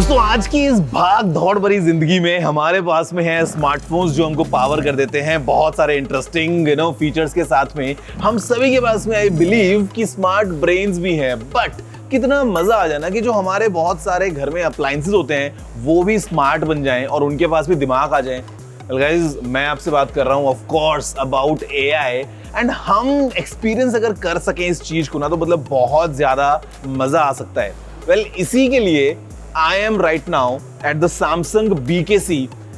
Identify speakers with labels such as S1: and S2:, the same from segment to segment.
S1: दोस्तों आज की इस भाग दौड़ भरी जिंदगी में हमारे पास में है स्मार्टफोन्स जो हमको पावर कर देते हैं बहुत सारे इंटरेस्टिंग फीचर्स के साथ में। हम सभी के पास में आई बिलीव कि स्मार्ट ब्रेन्स भी हैं, बट कितना मजा आ जाए ना कि जो हमारे बहुत सारे घर में अप्लायंसेस होते हैं वो भी स्मार्ट बन जाएं और उनके पास भी दिमाग आ जाए। गाइस मैं आपसे बात कर रहा हूँ of course about AI, and हम एक्सपीरियंस अगर कर सकें इस चीज को ना तो मतलब बहुत ज्यादा मजा आ सकता है। वेल इसी के लिए I am right now at the Samsung BKC,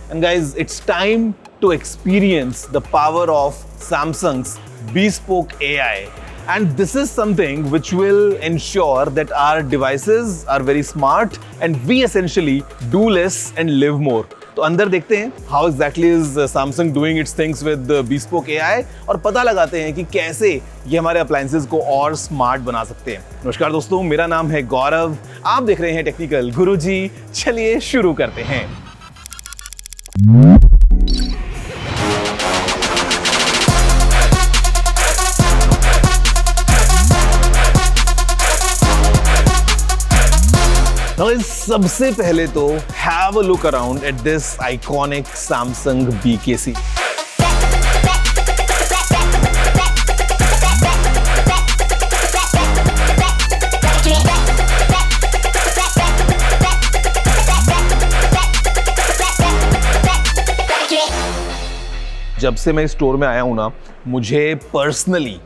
S1: and guys, it's time to experience the power of Samsung's bespoke AI. And this is something which will ensure that our devices are very smart and we essentially do less and live more. तो अंदर देखते हैं how exactly is Samsung doing its things with bespoke AI और पता लगाते हैं कि कैसे ये हमारे अप्लायंसेस को और स्मार्ट बना सकते हैं। नमस्कार दोस्तों, मेरा नाम है गौरव, आप देख रहे हैं टेक्निकल गुरुजी। चलिए शुरू करते हैं। सबसे पहले तो have a look around at this iconic Samsung BKC। जब से मैं स्टोर में आया हूं ना, मुझे पर्सनली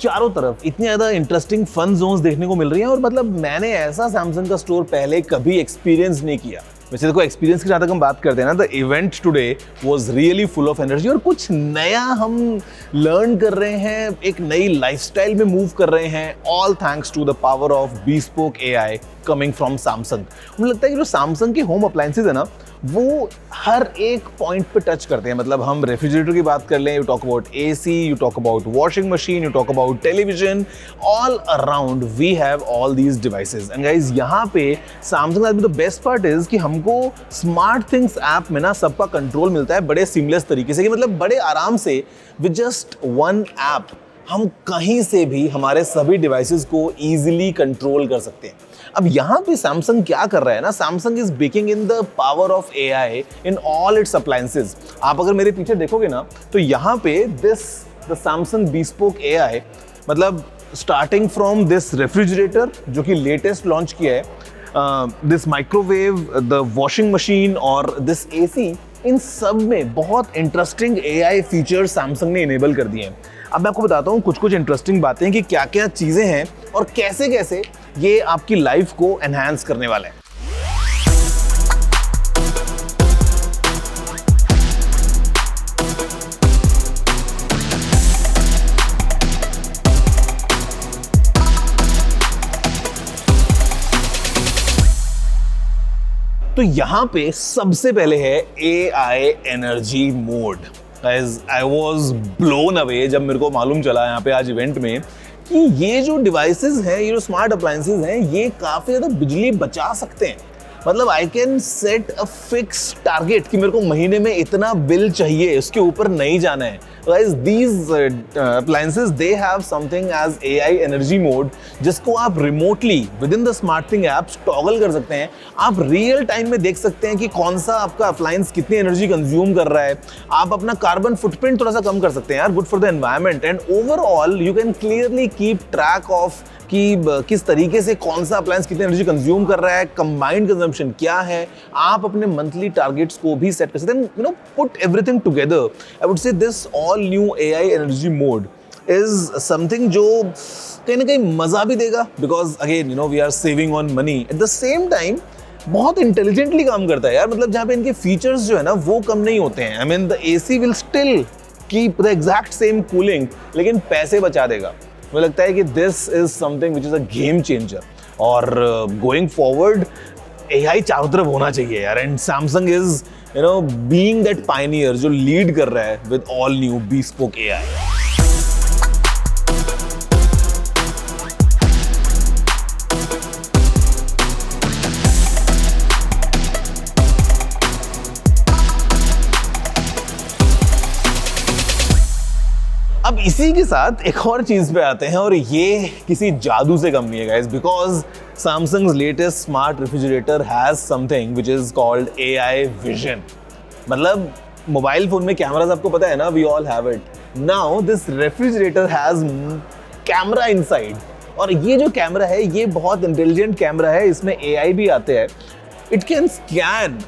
S1: चारों तरफ इतनी ज्यादा इंटरेस्टिंग फन जोन्स देखने को मिल रही हैं और मतलब मैंने ऐसा सैमसंग का स्टोर पहले कभी एक्सपीरियंस नहीं किया। वैसे देखो एक्सपीरियंस की जहाँ तक हम बात करते हैं ना, the event today was really full of energy और कुछ नया हम लर्न कर रहे हैं, एक नई लाइफस्टाइल में मूव कर रहे हैं, all thanks to the power of bespoke AI coming from Samsung. मुझे लगता है कि जो सैमसंग के होम अप्लायंसेज है ना वो हर एक पॉइंट पे टच करते हैं। मतलब हम रेफ्रिजरेटर की बात कर लें, you talk about AC, you talk about washing machine, you talk about television, all around we have all these devices. And guys यहाँ पे Samsung the best part is कि हमको स्मार्ट थिंग्स ऐप में ना सबका कंट्रोल मिलता है बड़े सीमलेस तरीके से, कि मतलब बड़े आराम से विद जस्ट वन ऐप हम कहीं से भी हमारे सभी डिवाइसेस को इजीली कंट्रोल कर सकते हैं। अब यहाँ पे सैमसंग क्या कर रहा है ना, Samsung is baking in the power of AI in all it's appliances. आप अगर मेरे पीछे देखोगे ना तो यहाँ पे द सैमसंग bespoke AI, मतलब स्टार्टिंग फ्रॉम दिस रेफ्रिजरेटर जो कि लेटेस्ट लॉन्च किया है, this microwave, the washing machine और दिस AC, इन सब में बहुत इंटरेस्टिंग AI फीचर्स सैमसंग ने इनेबल कर दिए हैं। अब मैं आपको बताता हूँ कुछ इंटरेस्टिंग बातें कि क्या क्या चीजें हैं और कैसे कैसे ये आपकी लाइफ को एनहांस करने वाला है। तो यहां पे सबसे पहले है AI energy mode. I was blown away जब मेरे को मालूम चला यहाँ पे आज इवेंट में कि ये जो डिवाइसेस हैं, ये जो स्मार्ट अप्लायंसेस हैं, ये काफी ज्यादा बिजली बचा सकते हैं। मतलब I can set a fix target कि मेरे को महीने में इतना बिल चाहिए, उसके ऊपर नहीं जाना है। Guys these appliances they have something as AI energy mode, जिसको आप remotely within the smart thing app toggle कर सकते हैं। आप रियल टाइम में देख सकते हैं कि कौन सा आपका अप्लायंस कितनी एनर्जी कंज्यूम कर रहा है। आप अपना कार्बन फुटप्रिंट थोड़ा सा कम कर सकते हैं यार, good for the environment. And overall you can clearly keep track of कि किस तरीके से कौन सा अप्लायंस कितनी एनर्जी कंज्यूम कर रहा है, कंबाइंड कंजम्पशन क्या है। आप अपने मंथली टारगेट्स को भी सेट कर सकते हैं, put everything together. I would say this all new AI energy mode is something जो कहीं ना कहीं मजा भी देगा, because again we are saving on money. At the same time बहुत इंटेलिजेंटली काम करता है यार। मतलब जहाँ पे इनके फीचर्स जो है ना वो कम नहीं होते हैं। I mean the AC will still keep the exact same cooling, लेकिन पैसे बचा देगा। मुझे लगता है कि this is something which is a game changer और गोइंग फॉरवर्ड AI चारों तरफ होना चाहिए यार। And Samsung is being that Pioneer जो लीड कर रहा है with all new bespoke AI। अब इसी के साथ एक और चीज पे आते हैं और ये किसी जादू से कम नहीं है guys, because Samsung's latest smart refrigerator has something which is called AI vision. मतलब मोबाइल फोन में कैमरास आपको पता है ना, we all have it. Now this refrigerator has camera inside, और ये जो कैमरा है ये बहुत इंटेलिजेंट कैमरा है, इसमें AI भी आते हैं. इट कैन स्कैन,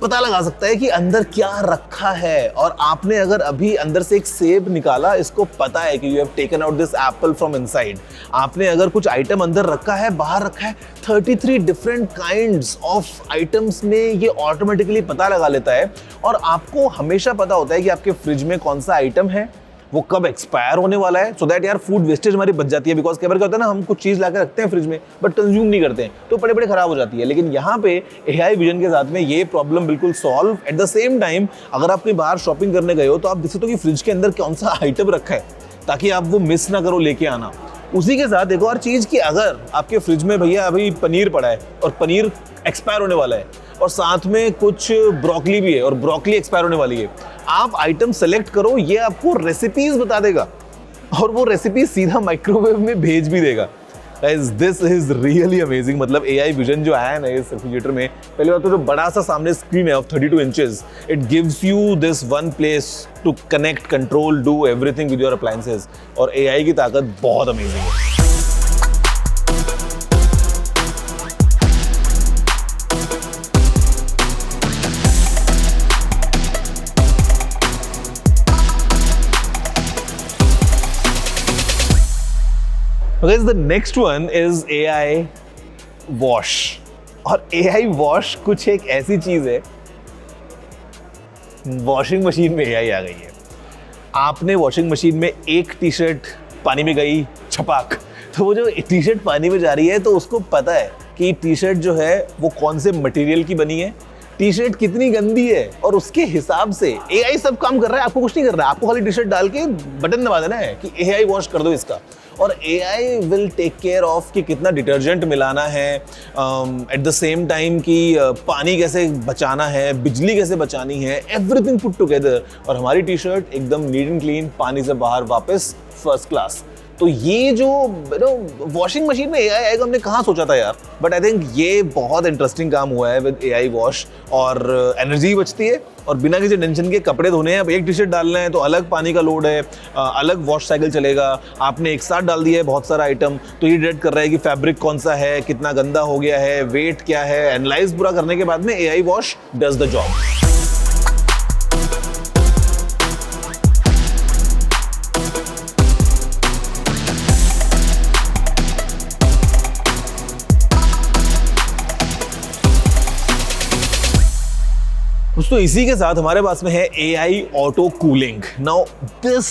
S1: पता लगा सकता है कि अंदर क्या रखा है. और आपने अगर अभी अंदर से एक सेब निकाला, इसको पता है कि you have taken out this Apple from inside. आपने अगर कुछ आइटम अंदर रखा है, बाहर रखा है, 33 डिफरेंट काइंड्स ऑफ आइटम्स में ये ऑटोमेटिकली पता लगा लेता है. और आपको हमेशा पता होता है कि आपके फ्रिज में कौन सा आइटम है, वो कब एक्सपायर होने वाला है, सो दैट यार फूड वेस्टेज हमारी बच जाती है. बिकॉज कई बार क्या होता है ना, हम कुछ चीज़ लाकर रखते हैं फ्रिज में बट कंज्यूम नहीं करते हैं, तो बड़े बड़े खराब हो जाती है. लेकिन यहाँ पे AI विजन के साथ में ये प्रॉब्लम बिल्कुल solve. Eight the same time अगर आप कहीं बाहर शॉपिंग करने गए हो तो आप देख सकते हो कि फ्रिज के अंदर कौन सा आइटम रखा है, ताकि आप वो मिस ना करो लेके आना. उसी के साथ एक और चीज़ कि अगर आपके फ्रिज में भैया अभी पनीर पड़ा है और पनीर एक्सपायर होने वाला है, और साथ में कुछ ब्रोकली भी है और ब्रोकली एक्सपायर होने वाली है, आप आइटम सेलेक्ट करो, ये आपको रेसिपीज बता देगा और वो रेसिपी सीधा माइक्रोवेव में भेज भी देगा. Guys this is really amazing. मतलब AI विजन जो आया है ना इस रेफ्रिजरेटर में, पहली बात तो जो बड़ा सा सामने स्क्रीन है of 32 inches, it gives you this one place to connect, control, do everything with your appliances. और AI की ताकत बहुत अमेजिंग है. Okay, the next one is AI wash. और AI wash कुछ एक ऐसी चीज है, वॉशिंग मशीन में AI आ गई है. आपने वॉशिंग मशीन में एक टी शर्ट पानी में गई, छपाक, तो वो जो टी शर्ट पानी में जा रही है तो उसको पता है कि टी शर्ट जो है वो कौन से मटेरियल की बनी है, टी शर्ट कितनी गंदी है, और उसके हिसाब से AI सब काम कर रहा है. आपको कुछ नहीं करना है, आपको खाली टी शर्ट डाल के बटन दबा देना है कि AI वॉश कर दो इसका, और AI will take care of कि कितना डिटर्जेंट मिलाना है, एट द सेम टाइम कि पानी कैसे बचाना है, बिजली कैसे बचानी है, एवरीथिंग पुट टुगेदर. और हमारी टी शर्ट एकदम नीट एंड क्लीन, पानी से बाहर वापस फर्स्ट क्लास. तो ये जो वॉशिंग मशीन में AI आएगा, हमने कहाँ सोचा था यार. बट आई थिंक ये बहुत इंटरेस्टिंग काम हुआ है विद AI वॉश, और एनर्जी बचती है और बिना किसी टेंशन के कपड़े धोने हैं. अब एक टी शर्ट डालना है तो अलग पानी का लोड है, अलग वॉश साइकिल चलेगा. आपने एक साथ डाल दिया है बहुत सारा आइटम, तो ये डिटेक्ट कर रहा है कि फैब्रिक कौन सा है, कितना गंदा हो गया है, वेट क्या है, एनालाइज पूरा करने के बाद में AI wash does the job. दोस्तों इसी के साथ हमारे पास में है AI auto cooling. Now this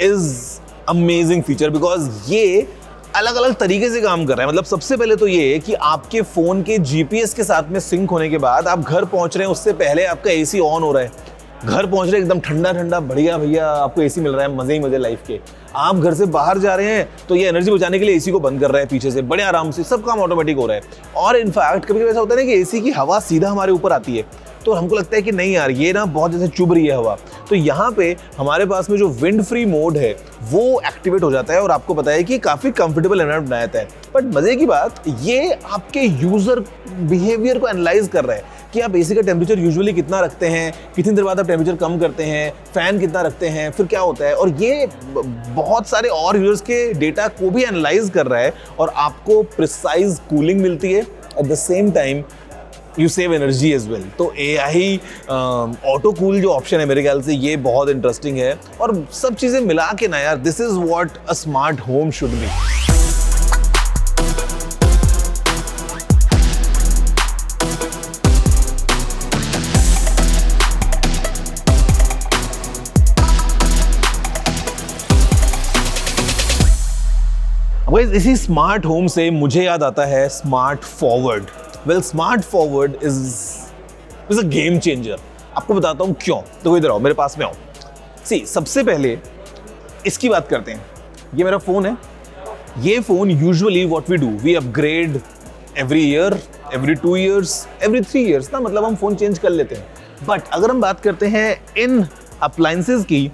S1: is amazing feature because ये अलग अलग तरीके से काम कर रहा है. मतलब सबसे पहले तो ये है कि आपके फोन के GPS के साथ में सिंक होने के बाद आप घर पहुंच रहे हैं, उससे पहले आपका AC ऑन हो रहा है. घर पहुंच रहे एकदम ठंडा ठंडा बढ़िया भैया, आपको AC मिल रहा है, मजे ही मजे लाइफ के. आप घर से बाहर जा रहे हैं तो ये एनर्जी बचाने के लिए AC को बंद कर रहा है पीछे से, बड़े आराम से सब काम ऑटोमेटिक हो रहा है. और इनफैक्ट कभी कभी ऐसा होता है ना कि AC की हवा सीधा हमारे ऊपर आती है, तो हमको लगता है कि नहीं यार ये ना बहुत जैसे चुभ रही है हवा. तो यहाँ पे हमारे पास में जो विंड फ्री मोड है वो एक्टिवेट हो जाता है, और आपको पता है कि काफ़ी कंफर्टेबल एनवायरनमेंट बनाया जाता है. बट मज़े की बात, ये आपके यूज़र बिहेवियर को एनालाइज कर रहा है कि आप AC का टेम्परेचर यूजुअली कितना रखते हैं, कितनी देर बाद आप टेम्परेचर कम करते हैं, फ़ैन कितना रखते हैं, फिर क्या होता है. और ये बहुत सारे और यूजर्स के डेटा को भी एनालाइज कर रहा है, और आपको प्रिसाइज कूलिंग मिलती है. At the same time you save energy as well. तो AI ऑटो कूल जो ऑप्शन है मेरे ख्याल से ये बहुत इंटरेस्टिंग है. और सब चीज़ें मिला के ना यार, this is what a smart home should be. इसी स्मार्ट होम से मुझे याद आता है smart forward. Well smart forward is a game changer. आपको बताता हूँ क्यों. तो इधर आओ, मेरे पास में आओ. सी सबसे पहले इसकी बात करते हैं. ये मेरा फ़ोन है. ये phone usually what we do, we upgrade every year, every 2 years, every 3 years ना, मतलब हम फ़ोन चेंज कर लेते हैं. बट अगर हम बात करते हैं इन अप्लायंसेस की,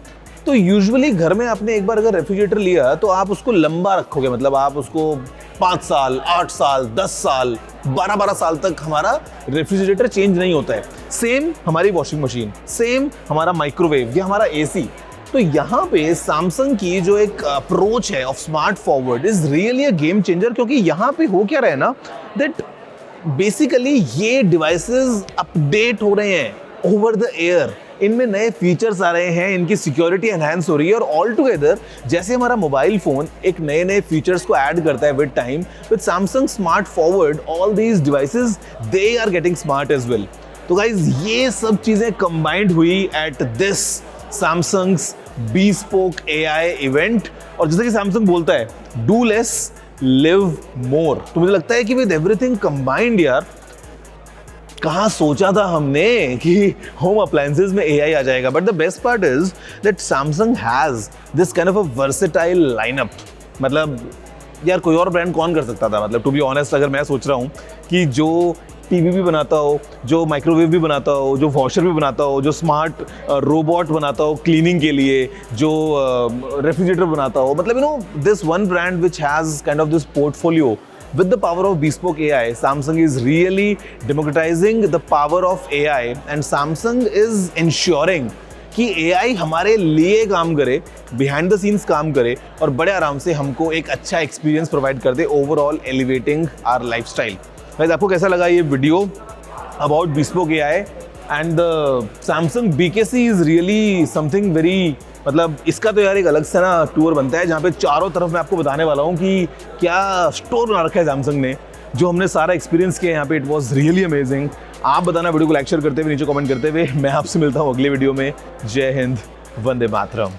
S1: तो यूजुअली घर में आपने एक बार अगर रेफ्रिजरेटर लिया तो आप उसको लंबा रखोगे, मतलब आप उसको 5 साल, 8 साल, 10 साल, 12 साल तक हमारा रेफ्रिजरेटर चेंज नहीं होता है। सेम हमारी वॉशिंग मशीन, सेम हमारा माइक्रोवेव या हमारा एसी। तो यहाँ पे सैमसंग की जो एक अप्रोच है of smart forward is really a game changer, क्योंकि यहाँ पे हो क्या रहा है ना, दैट बेसिकली ये डिवाइसेस अपडेट हो रहे हैं ओवर द एयर, इनमें नए फीचर्स आ रहे हैं, इनकी सिक्योरिटी एनहांस हो रही है, और ऑल टुगेदर जैसे हमारा मोबाइल फोन एक नए नए फीचर्स को ऐड करता है with time, with Samsung smart forward all these devices they are getting smart as well. तो गाइज ये सब चीजें कंबाइंड हुई at this Samsung's bespoke AI event. और जैसे कि सैमसंग बोलता है, डू लेस लिव मोर। तो मुझे लगता है कि विद एवरीथिंग कंबाइंड यार, कहाँ सोचा था हमने कि होम अप्लायंसेस में AI आ जाएगा। But the best part is that Samsung has this kind of a versatile lineup. मतलब यार कोई और ब्रांड कौन कर सकता था, मतलब टू बी ऑनेस्ट अगर मैं सोच रहा हूँ कि जो टीवी भी बनाता हो, जो माइक्रोवेव भी बनाता हो, जो वॉशर भी बनाता हो, जो स्मार्ट रोबोट बनाता हो क्लीनिंग के लिए, जो रेफ्रिजरेटर बनाता हो, मतलब you know this one brand which has kind of this portfolio with the power of bespoke AI, Samsung is really democratizing the power of AI, and Samsung is ensuring कि AI हमारे लिए काम करे, behind the scenes काम करे और बड़े आराम से हमको एक अच्छा एक्सपीरियंस प्रोवाइड कर दे, overall elevating our lifestyle. Guys आपको कैसा लगा ये video about bespoke AI? And the Samsung BKC is really something very, मतलब इसका तो यार एक अलग से ना टूर बनता है जहाँ पे चारों तरफ मैं आपको बताने वाला हूँ कि क्या स्टोर बना रखा है सैमसंग ने, जो हमने सारा एक्सपीरियंस किया यहाँ पे। It was really amazing. आप बताना वीडियो को लाइक शेयर करते हुए, नीचे कमेंट करते हुए। मैं आपसे मिलता हूँ अगले वीडियो में। जय हिंद, वंदे मातरम।